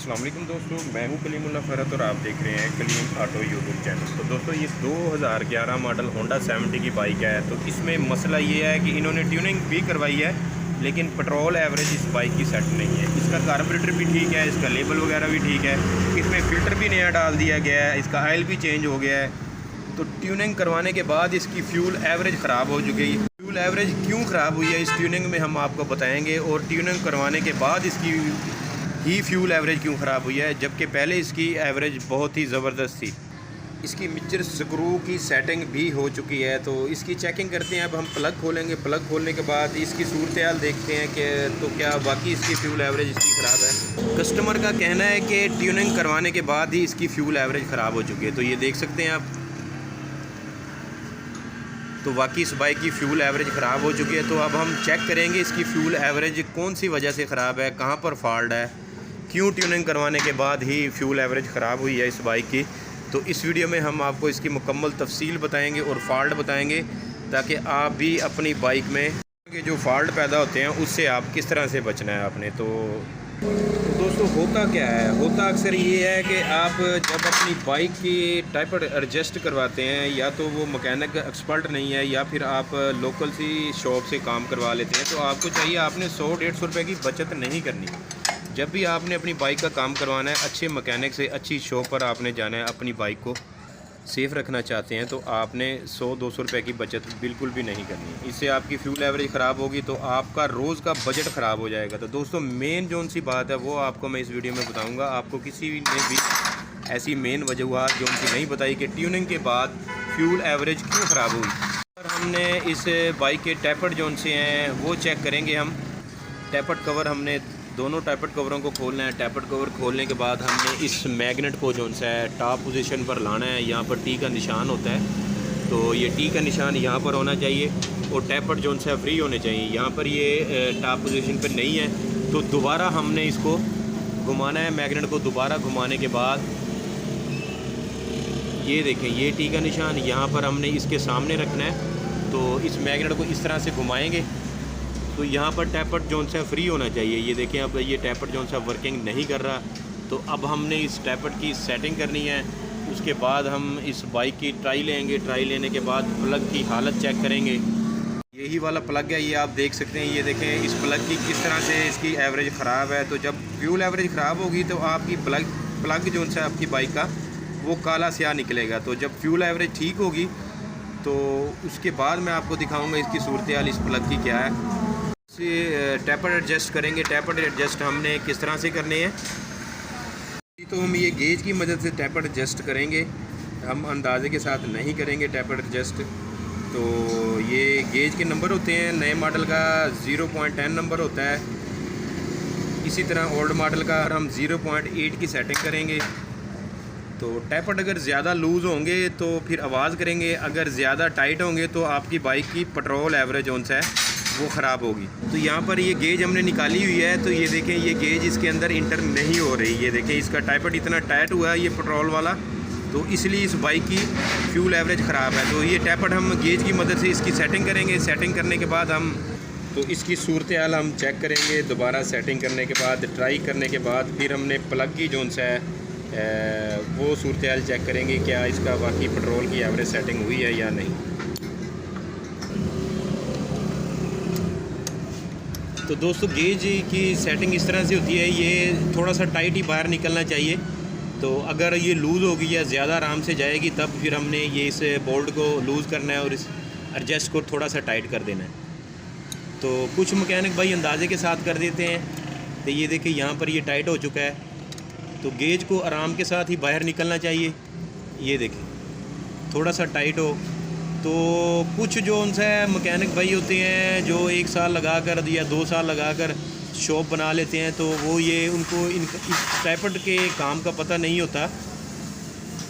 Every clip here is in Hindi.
अस्सलाम वालेकुम दोस्तों, मैं हूं कलीमुल्लाह फ़रहत और आप देख रहे हैं कलीम ऑटो यूट्यूब चैनल। तो दोस्तों ये 2011 मॉडल होंडा 70 की बाइक है। तो इसमें मसला ये है कि इन्होंने ट्यूनिंग भी करवाई है, लेकिन पेट्रोल एवरेज इस बाइक की सेट नहीं है। इसका कार्बोरेटर भी ठीक है, इसका लेबल वगैरह भी ठीक है, इसमें फ़िल्टर भी नया डाल दिया गया है, इसका ऑयल भी चेंज हो गया है। तो ट्यूनिंग करवाने के बाद इसकी फ्यूल एवरेज ख़राब हो चुकी है। फ्यूल एवरेज क्यों ख़राब हुई है इस ट्यूनिंग में हम आपको बताएंगे, और ट्यूनिंग करवाने के बाद इसकी ही फ्यूल एवरेज क्यों ख़राब हुई है, जबकि पहले इसकी एवरेज बहुत ही ज़बरदस्त थी। इसकी मिक्सचर स्क्रू की सेटिंग भी हो चुकी है। तो इसकी चेकिंग करते हैं। अब हम प्लग खोलेंगे, प्लग खोलने के बाद इसकी सूरत हाल देखते हैं कि तो क्या बाकी इसकी फ्यूल एवरेज इसकी ख़राब है। कस्टमर का कहना है कि ट्यूनिंग करवाने के बाद ही इसकी फ्यूल एवरेज ख़राब हो चुकी है। तो ये देख सकते हैं आप, तो वाकई इस बाइक की फ्यूल एवरेज ख़राब हो चुकी है। तो अब हम चेक करेंगे इसकी फ्यूल एवरेज कौन सी वजह से ख़राब है, कहाँ पर फॉल्ट है, क्यों ट्यूनिंग करवाने के बाद ही फ्यूल एवरेज ख़राब हुई है इस बाइक की। तो इस वीडियो में हम आपको इसकी मुकम्मल तफसील बताएंगे और फॉल्ट बताएंगे, ताकि आप भी अपनी बाइक में के जो फॉल्ट पैदा होते हैं उससे आप किस तरह से बचना है आपने। तो दोस्तों होता क्या है, होता अक्सर ये है कि आप जब अपनी बाइक की टाइपर एडजस्ट करवाते हैं, या तो वो मैकेनिक एक्सपर्ट नहीं है, या फिर आप लोकल सी शॉप से काम करवा लेते हैं। तो आपको चाहिए, आपने 100-150 रुपये की बचत नहीं करनी। जब भी आपने अपनी बाइक का काम करवाना है, अच्छे मैकेनिक से अच्छी शॉप पर आपने जाना है। अपनी बाइक को सेफ़ रखना चाहते हैं तो आपने 100-200 रुपये की बचत बिल्कुल भी नहीं करनी। इससे आपकी फ्यूल एवरेज ख़राब होगी तो आपका रोज़ का बजट ख़राब हो जाएगा। तो दोस्तों मेन जो सी बात है वो आपको मैं इस वीडियो में बताऊंगा। आपको किसी ने भी ऐसी मेन वजूहत जो उनकी नहीं बताई कि ट्यूनिंग के बाद फ्यूल एवरेज क्यों ख़राब हुई। और हमने इस बाइक के टैपर्ड जो से हैं वो चेक करेंगे हम। टैपर्ड कवर हमने दोनों टैपर्ड कवरों को खोलना है। टैपर्ड कवर खोलने के बाद हमने इस मैग्नेट को जो है टॉप पोजीशन पर लाना है। यहाँ पर टी का निशान होता है, तो ये टी का निशान यहाँ पर होना चाहिए, और टैपर्ड जो है फ्री होने चाहिए। यहाँ पर ये टॉप पोजीशन पर नहीं है, तो दोबारा हमने इसको घुमाना है। मैग्नेट को दोबारा घुमाने के बाद ये देखें, ये टी का निशान यहाँ पर हमने इसके सामने रखना है। तो इस मैग्नेट को इस तरह से घुमाएँगे तो यहाँ पर टैपर्ड जोन से फ्री होना चाहिए। ये देखें, अब ये टैपर्ड जोन से वर्किंग नहीं कर रहा। तो अब हमने इस टैपर्ड की सेटिंग करनी है। उसके बाद हम इस बाइक की ट्राई लेंगे। ट्राई लेने के बाद प्लग की हालत चेक करेंगे। यही वाला प्लग है, ये आप देख सकते हैं। ये देखें इस प्लग की किस तरह से इसकी एवरेज ख़राब है। तो जब फ्यूल एवरेज ख़राब होगी तो आपकी प्लग जो है आपकी बाइक का वो काला स्याह निकलेगा। तो जब फ्यूल एवरेज ठीक होगी तो उसके बाद मैं आपको दिखाऊँगा इसकी सूरत हाल इस प्लग की क्या है। टैपर्ड एडजस्ट करेंगे। टैपर्ड एडजस्ट हमने किस तरह से करने हैं, तो हम ये गेज की मदद से टैपर्ड एडजस्ट करेंगे। हम अंदाजे के साथ नहीं करेंगे टैपर्ड एडजस्ट। तो ये गेज के नंबर होते हैं, नए मॉडल का 0.10 नंबर होता है। इसी तरह ओल्ड मॉडल का हम 0.8 की सेटिंग करेंगे। तो टैपर्ड अगर ज़्यादा लूज़ होंगे तो फिर आवाज़ करेंगे, अगर ज़्यादा टाइट होंगे तो आपकी बाइक की पेट्रोल एवरेज जो है वो ख़राब होगी। तो यहाँ पर ये गेज हमने निकाली हुई है। तो ये देखें, ये गेज इसके अंदर इंटर नहीं हो रही। ये देखें, इसका टैपर्ड इतना टाइट हुआ है ये पेट्रोल वाला, तो इसलिए इस बाइक की फ्यूल एवरेज ख़राब है। तो ये टैपर्ड हम गेज की मदद से इसकी सेटिंग करेंगे। सेटिंग करने के बाद हम तो इसकी सूरत हाल हम चेक करेंगे। दोबारा सेटिंग करने के बाद, ट्राई करने के बाद, फिर हमने प्लग की जो है वो सूरत हाल चेक करेंगे, क्या इसका वाकई पेट्रोल की एवरेज सेटिंग हुई है या नहीं। तो दोस्तों गेज की सेटिंग इस तरह से होती है। ये थोड़ा सा टाइट ही बाहर निकलना चाहिए। तो अगर ये लूज़ होगी या ज़्यादा आराम से जाएगी तब फिर हमने ये इस बोल्ट को लूज़ करना है और इस एडजस्ट को थोड़ा सा टाइट कर देना है। तो कुछ मैकेनिक भाई अंदाजे के साथ कर देते हैं। तो ये देखिए यहाँ पर ये टाइट हो चुका है, तो गेज को आराम के साथ ही बाहर निकलना चाहिए। ये देखें थोड़ा सा टाइट हो। तो कुछ जो उनसे मैकेनिक भाई होते हैं जो 1 साल लगाकर या 2 साल लगाकर शॉप बना लेते हैं, तो वो ये उनको इस टैपर्ड के काम का पता नहीं होता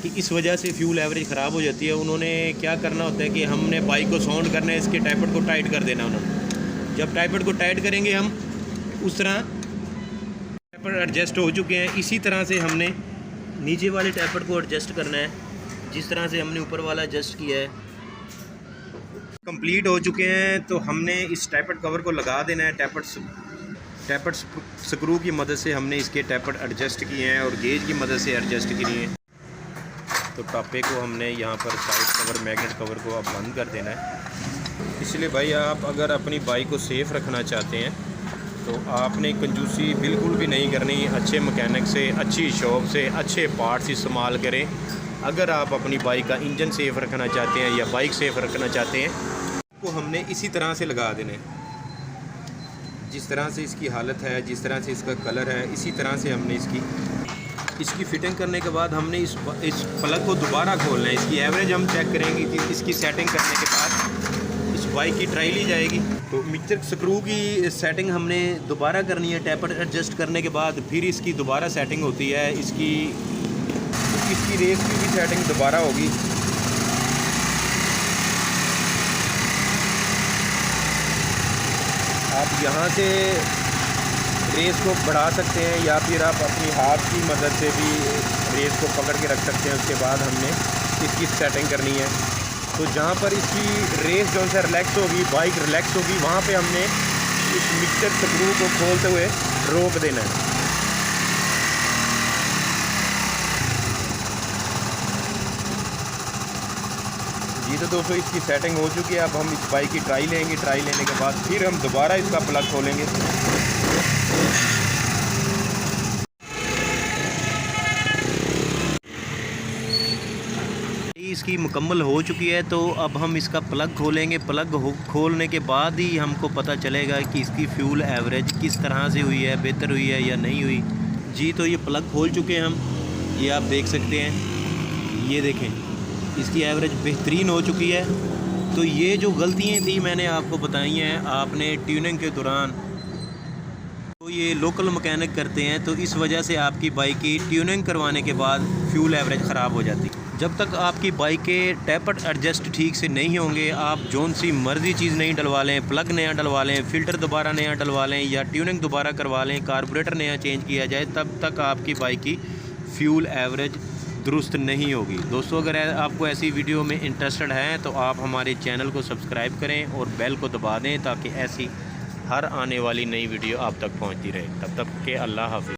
कि इस वजह से फ्यूल एवरेज ख़राब हो जाती है। उन्होंने क्या करना होता है कि हमने बाइक को साउंड करना है, इसके टैपर्ड को टाइट कर देना उन्होंने। जब टैपर्ड को टाइट करेंगे हम, उस तरह टैपर्ड एडजस्ट हो चुके हैं। इसी तरह से हमने नीचे वाले टैपर्ड को एडजस्ट करना है, जिस तरह से हमने ऊपर वाला एडजस्ट किया है। कंप्लीट हो चुके हैं। तो हमने इस टैपर्ड कवर को लगा देना है। टैपर्ड टैपट स्क्रू की मदद से हमने इसके टैपट एडजस्ट किए हैं और गेज की मदद से एडजस्ट किए हैं। तो टापे को हमने यहाँ पर साइड कवर, मैग्नेट कवर को अब बंद कर देना है। इसलिए भाई आप अगर अपनी बाइक को सेफ़ रखना चाहते हैं तो आपने कंजूसी बिल्कुल भी नहीं करनी। अच्छे मैकेनिक से, अच्छी शॉप से अच्छे पार्ट्स इस्तेमाल करें। अगर आप अपनी बाइक का इंजन सेफ़ रखना चाहते हैं या बाइक सेफ़ रखना चाहते हैं तो हमने इसी तरह से लगा देना है। जिस तरह से इसकी हालत है, जिस तरह से इसका कलर है, इसी तरह से हमने इसकी फ़िटिंग करने के बाद हमने इस प्लग को दोबारा खोलना है। इसकी एवरेज हम चेक करेंगे कि इसकी सेटिंग करने के बाद इस बाइक की ट्राई ली जाएगी। तो मिक्सर स्क्रू की सेटिंग हमने दोबारा करनी है। टैपर एडजस्ट करने के बाद फिर इसकी दोबारा सेटिंग होती है। इसकी रेस की भी सेटिंग दोबारा होगी। आप यहाँ से रेस को बढ़ा सकते हैं या फिर आप अपनी हाथ की मदद से भी रेस को पकड़ के रख सकते हैं। उसके बाद हमने इसकी सेटिंग करनी है। तो जहाँ पर इसकी रेस जो है रिलैक्स होगी, बाइक रिलैक्स होगी, वहाँ पे हमने इस मिक्सर स्क्रू को खोलते हुए रोक देना है। जी तो दोस्तों इसकी सेटिंग हो चुकी है। अब हम इस बाइक की ट्राई लेंगे। ट्राई लेने के बाद फिर हम दोबारा इसका प्लग खोलेंगे। इसकी मुकम्मल हो चुकी है। तो अब हम इसका प्लग खोलेंगे। प्लग खोलने के बाद ही हमको पता चलेगा कि इसकी फ्यूल एवरेज किस तरह से हुई है, बेहतर हुई है या नहीं हुई। जी तो ये प्लग खोल चुके हैं हम। ये आप देख सकते हैं, ये देखें इसकी एवरेज बेहतरीन हो चुकी है। तो ये जो गलतियाँ थी मैंने आपको बताई हैं आपने ट्यूनिंग के दौरान, तो ये लोकल मैकेनिक करते हैं। तो इस वजह से आपकी बाइक की ट्यूनिंग करवाने के बाद फ्यूल एवरेज ख़राब हो जाती है। जब तक आपकी बाइक के टैपट एडजस्ट ठीक से नहीं होंगे, आप जौन सी मर्ज़ी चीज़ नहीं डलवा लें, प्लग नया डलवा लें, फ़िल्टर दोबारा नया डलवा लें या ट्यूनिंग दोबारा करवा लें, कार्बोरेटर नया चेंज किया जाए, तब तक आपकी बाइक की फ्यूल एवरेज दुरुस्त नहीं होगी। दोस्तों अगर आपको ऐसी वीडियो में इंटरेस्टेड हैं तो आप हमारे चैनल को सब्सक्राइब करें और बेल को दबा दें ताकि ऐसी हर आने वाली नई वीडियो आप तक पहुंचती रहे। तब तक के अल्लाह हाफ़िज़।